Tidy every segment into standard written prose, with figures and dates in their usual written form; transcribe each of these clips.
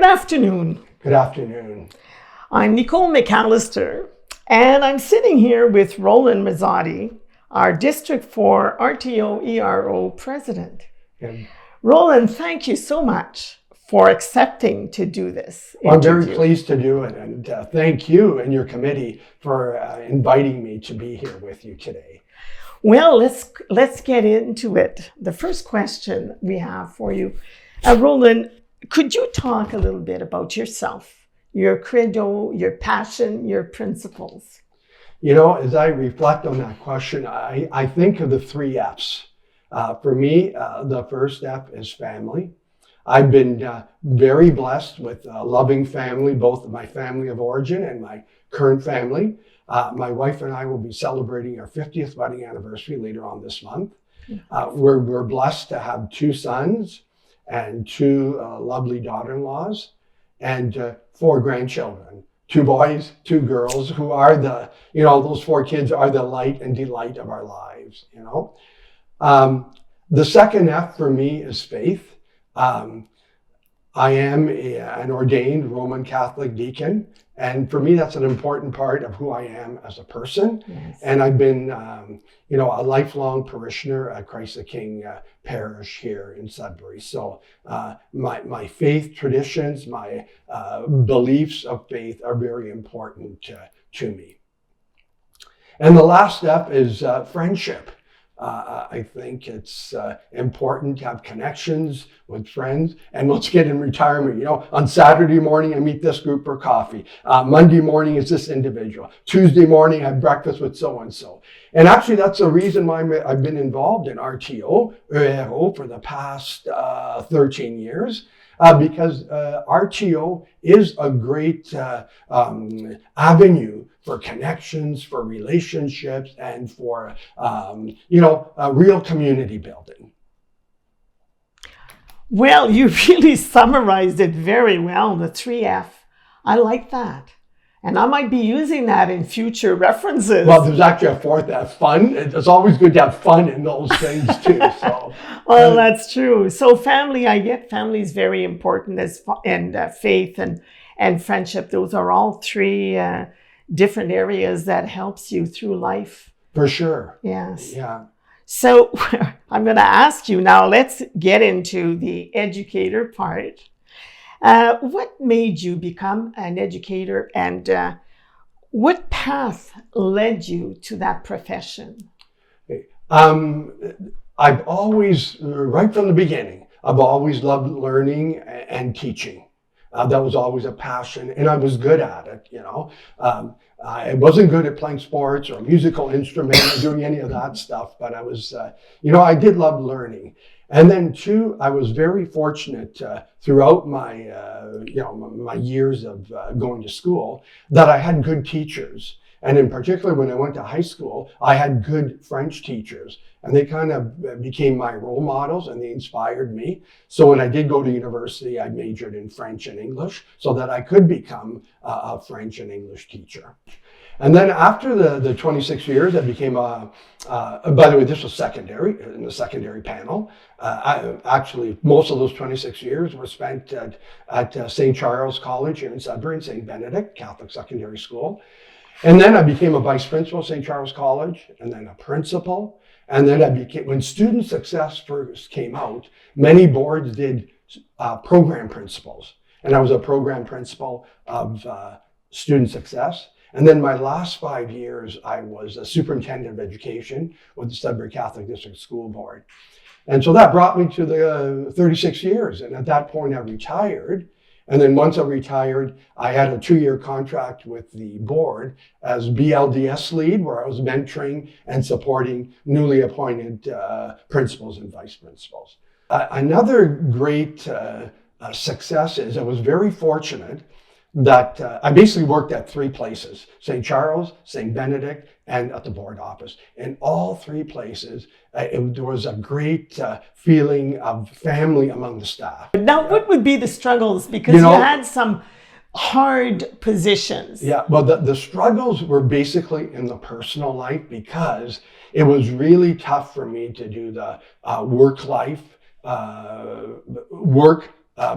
Good afternoon. Good afternoon. I'm Nicole McAllister, and I'm sitting here with Roland Muzzatti, our District 4 RTO ERO President. And Roland, thank you so much for accepting to do this I'm very interview. pleased to do it, and thank you and your committee for inviting me to be here with you today. Well, let's get into it. The first question we have for you, Roland, could you talk a little bit about yourself, your credo, your passion, your principles? You know, as I reflect on that question, I think of the three F's. For me, the first F is family. I've been very blessed with a loving family, both my family of origin and my current family. My wife and I will be celebrating our 50th wedding anniversary later on this month. We're blessed to have two sons and two lovely daughter-in-laws and 4 grandchildren, 2 boys, 2 girls, who are those 4 kids are the light and delight of our lives, The second F for me is faith. I am an ordained Roman Catholic deacon, and for me that's an important part of who I am as a person. Yes. And I've been, a lifelong parishioner at Christ the King Parish here in Sudbury. So my faith traditions, my beliefs of faith are very important to me. And the last step is friendship. I think it's important to have connections with friends. And let's get in retirement. On Saturday morning, I meet this group for coffee. Monday morning is this individual. Tuesday morning, I have breakfast with so-and-so. And actually, that's the reason why I've been involved in RTO for the past 13 years. Because RTO is a great avenue for connections, for relationships, and for, real community building. Well, you really summarized it very well, the 3F. I like that. And I might be using that in future references. Well, there's actually a 4th F, fun. It's always good to have fun in those things too. So, well, that's true. So family, I get family is very important, and faith and friendship. Those are all 3 different areas that helps you through life. For sure. Yes. Yeah. So I'm going to ask you now, let's get into the educator part. What made you become an educator, and what path led you to that profession? I've always, right from the beginning, I've always loved learning and teaching. That was always a passion, and I was good at it, I wasn't good at playing sports or a musical instrument or doing any of that stuff, but I was, I did love learning. And then 2, I was very fortunate throughout my, my years of going to school that I had good teachers. And in particular, when I went to high school, I had good French teachers, and they kind of became my role models and they inspired me. So when I did go to university, I majored in French and English so that I could become a French and English teacher. And then after the 26 years, I became by the way, this was secondary, in the secondary panel. Actually, most of those 26 years were spent at St. Charles College here in Sudbury, in St. Benedict Catholic Secondary School. And then I became a vice principal at St. Charles College, and then a principal. And then when student success first came out, many boards did program principals. And I was a program principal of student success. And then my last 5 years, I was a superintendent of education with the Sudbury Catholic District School Board. And so that brought me to the 36 years. And at that point, I retired. And then once I retired, I had a 2-year contract with the board as BLDS lead, where I was mentoring and supporting newly appointed principals and vice principals. Another great success is I was very fortunate that I basically worked at 3 places: St. Charles, St. Benedict, and at the board office. In all 3 places, there was a great feeling of family among the staff. Now, what would be the struggles? Because you had some hard positions. Yeah, well, the struggles were basically in the personal life, because it was really tough for me to do the work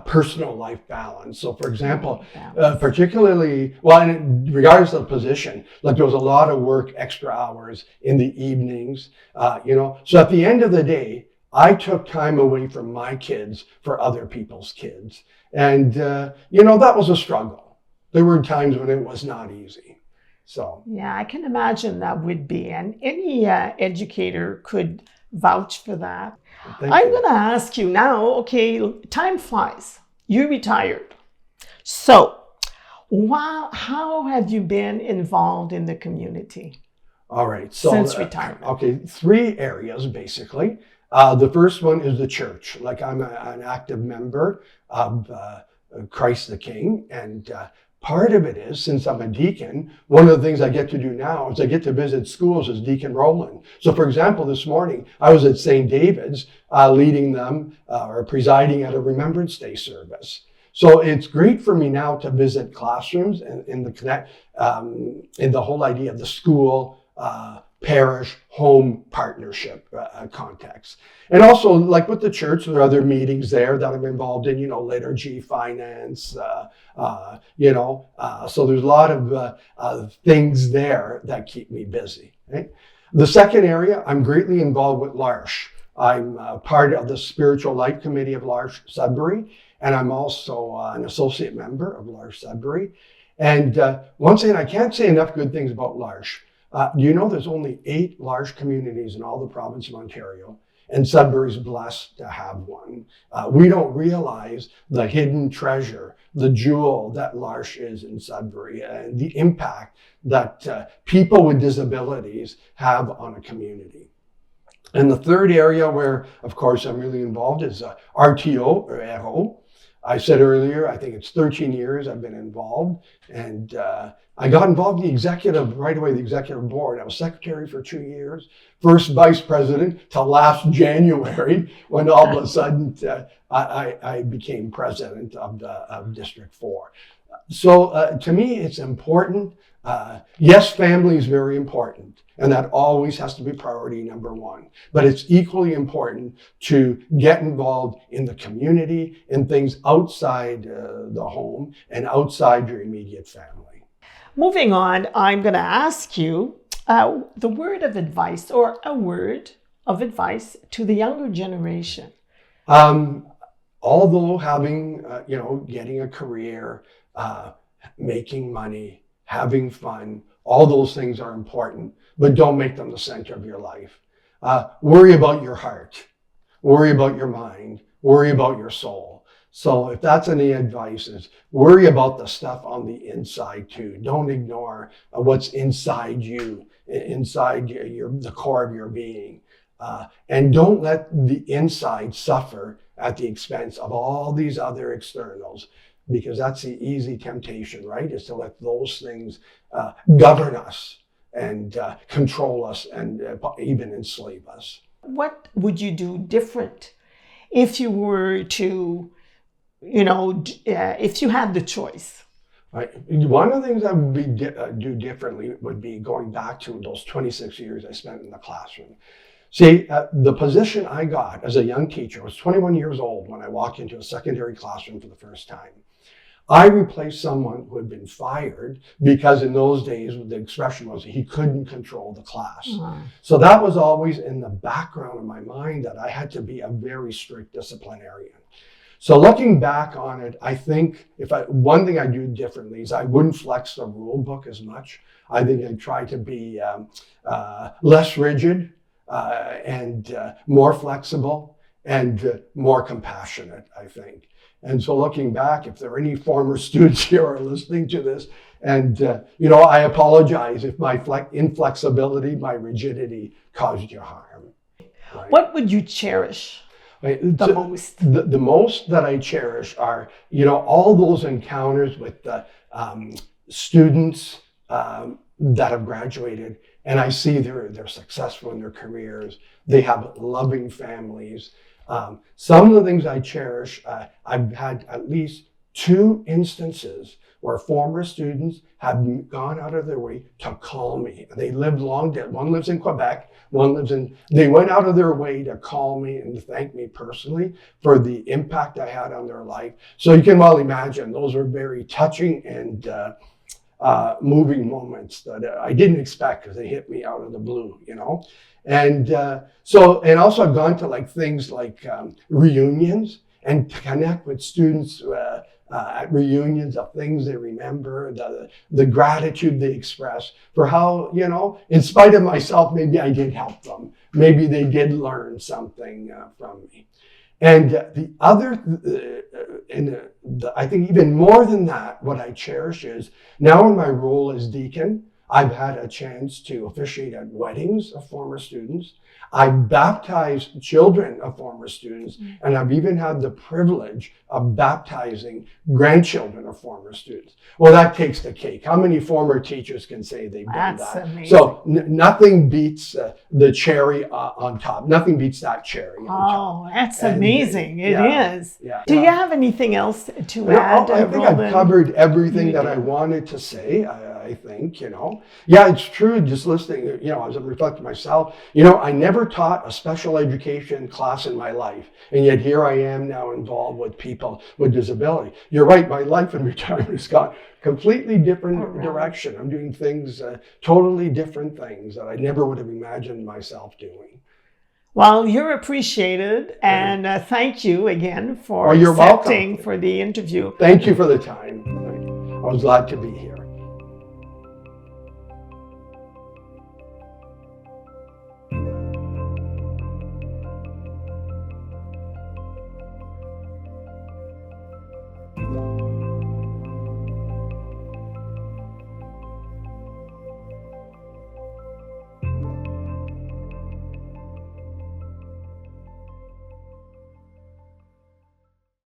personal life balance. So, for example, Balance. particularly, well, and regardless of the position, like there was a lot of work, extra hours in the evenings, So at the end of the day, I took time away from my kids for other people's kids. And, that was a struggle. There were times when it was not easy. So. Yeah, I can imagine that would be. And any educator could vouch for that. I'm going to ask you now, okay, time flies. You retired. So, how have you been involved in the community? All right. So, since retirement? Okay, 3 areas basically. The first one is the church. Like I'm an active member of Christ the King. And part of it is, since I'm a deacon, one of the things I get to do now is I get to visit schools as Deacon Roland. So for example, this morning, I was at St. David's leading them or presiding at a Remembrance Day service. So it's great for me now to visit classrooms and in the whole idea of the school, parish, home partnership context. And also, like with the church, there are other meetings there that I'm involved in, liturgy, finance, so there's a lot of things there that keep me busy. Right? The second area, I'm greatly involved with L'Arche. I'm part of the Spiritual Life Committee of L'Arche Sudbury, and I'm also an associate member of L'Arche Sudbury. And once again, I can't say enough good things about L'Arche. Do you know there's only 8 large communities in all the province of Ontario, and Sudbury's blessed to have one. We don't realize the hidden treasure, the jewel that L'Arche is in Sudbury, and the impact that people with disabilities have on a community. And the third area where, of course, I'm really involved is RTO, or RO. I said earlier, I think it's 13 years I've been involved, and I got involved in the executive, right away, the executive board. I was secretary for 2 years, first vice president till last January, when all of a sudden I became president of District 4. So to me, it's important. Yes, family is very important, and that always has to be priority number 1. But it's equally important to get involved in the community, in things outside the home and outside your immediate family. Moving on, I'm going to ask you the word of advice, or a word of advice to the younger generation. Although having, getting a career, making money, having fun, all those things are important, but don't make them the center of your life. Worry about your heart, worry about your mind, worry about your soul. So if that's any advice, is worry about the stuff on the inside too. Don't ignore what's inside you, inside the core of your being. And don't let the inside suffer at the expense of all these other externals, because that's the easy temptation, right? Is to let those things govern us and control us and even enslave us. What would you do different if you were to, if you had the choice? Right. One of the things I would do differently would be going back to those 26 years I spent in the classroom. See, the position I got as a young teacher, I was 21 years old when I walked into a secondary classroom for the first time. I replaced someone who had been fired because in those days, the expression was he couldn't control the class. Mm-hmm. So that was always in the background of my mind, that I had to be a very strict disciplinarian. So looking back on it, I think one thing I do differently is I wouldn't flex the rule book as much. I think I'd try to be less rigid and more flexible and more compassionate, I think. And so looking back, if there are any former students here are listening to this, and I apologize if my inflexibility, my rigidity caused you harm. Right? What would you cherish the most? The most that I cherish are, all those encounters with the students that have graduated, and I see they're successful in their careers. They have loving families. Some of the things I cherish, I've had at least 2 instances where former students have gone out of their way to call me. They lived long dead. One lives in Quebec, one lives in, they went out of their way to call me and to thank me personally for the impact I had on their life. So you can well imagine those are very touching and moving moments that I didn't expect because they hit me out of the blue, you know. And and also I've gone to like things like reunions and to connect with students at reunions of things they remember, the gratitude they express for how, you know, in spite of myself, maybe I did help them. Maybe they did learn something from me. And the other, I think even more than that, what I cherish is now in my role as deacon, I've had a chance to officiate at weddings of former students. I baptized children of former students, and I've even had the privilege of baptizing grandchildren of former students. Well, that takes the cake. How many former teachers can say they've done That's that? amazing. So nothing beats the cherry on top. Nothing beats that cherry on top. Oh, that's amazing. It is. Yeah. Do you have anything else to add, I think Roland? I've covered everything that I wanted to say. I think, you know. Yeah, it's true. Just listening, you know, as I'm reflecting myself, you know, I never taught a special education class in my life. And yet here I am now involved with people with disability. You're right. My life in retirement has gone completely different direction. I'm doing things, totally different things that I never would have imagined myself doing. Well, you're appreciated, and thank you again for you're accepting welcome for the interview. Thank you for the time. I was glad to be here.